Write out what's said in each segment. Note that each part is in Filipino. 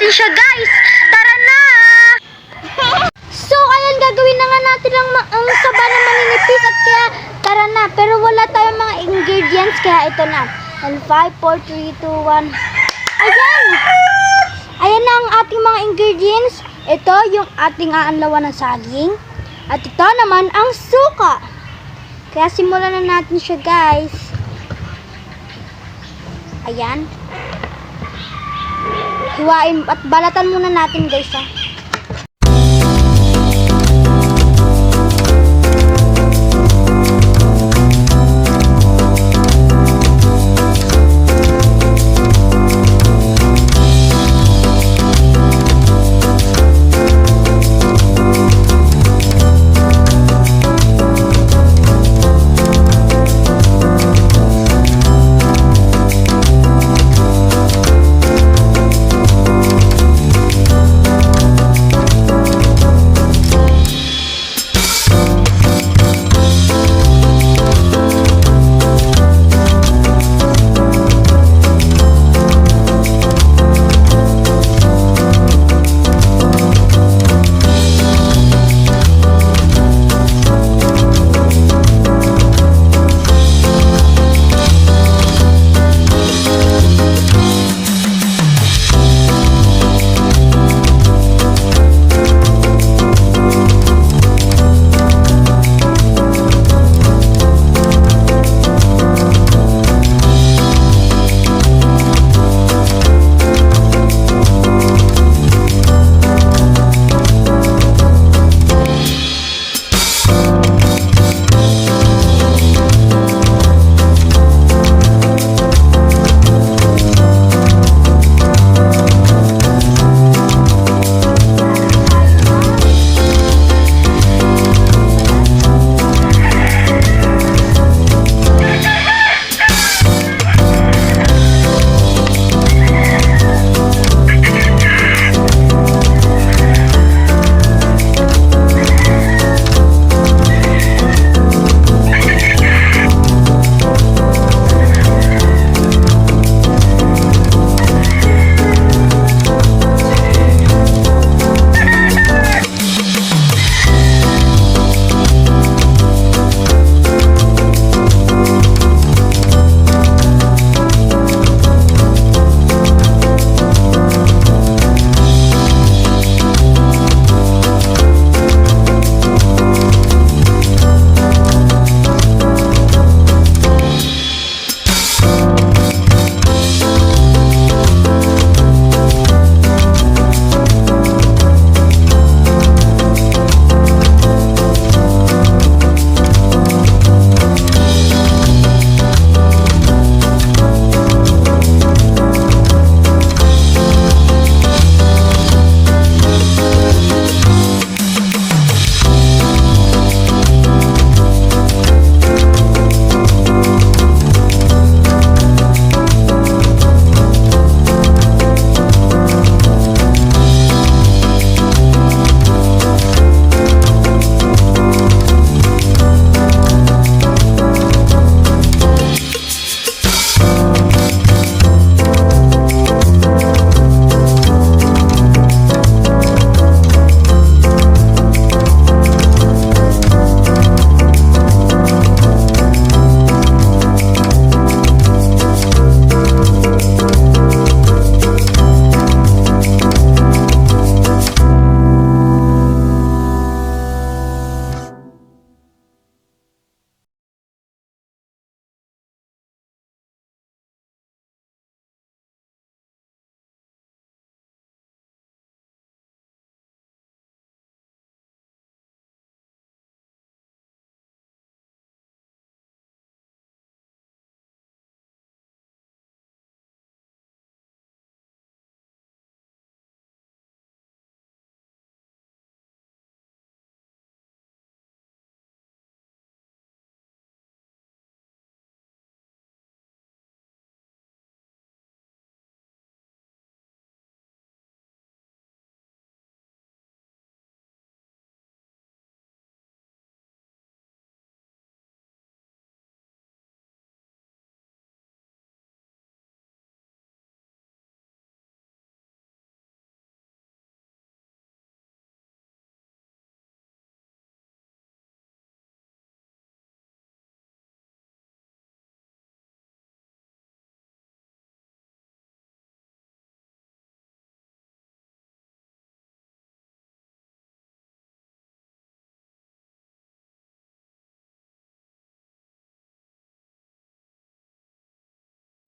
natin siya, guys. Tara na! So, ayan, gagawin na nga natin ang saba na maninipis at kaya, tara na. Pero wala tayong mga ingredients, kaya ito na. And 5, 4, 3, 2, 1. Ayan! Ayan na ang ating mga ingredients. Ito yung ating aanlawan ng saging. At ito naman ang suka. Kaya simulan na natin siya, guys. Ayan. Hiwain at balatan muna natin, guys, ha.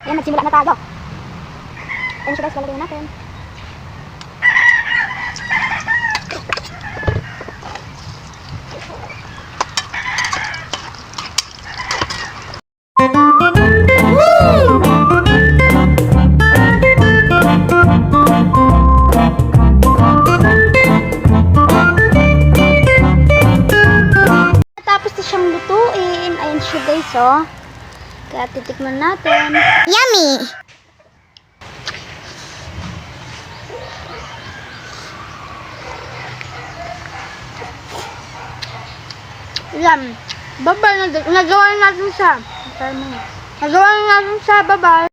Yan, nagsimula na tayo. Ayan siya guys, lalagyan natin. Tapos na siyang lutuin. Ayan siya guys, oh. Kaya titikman natin. Yummy! Yan. Baba na. Nagawa na natin siya. Nagawa na natin siya. Bye-bye.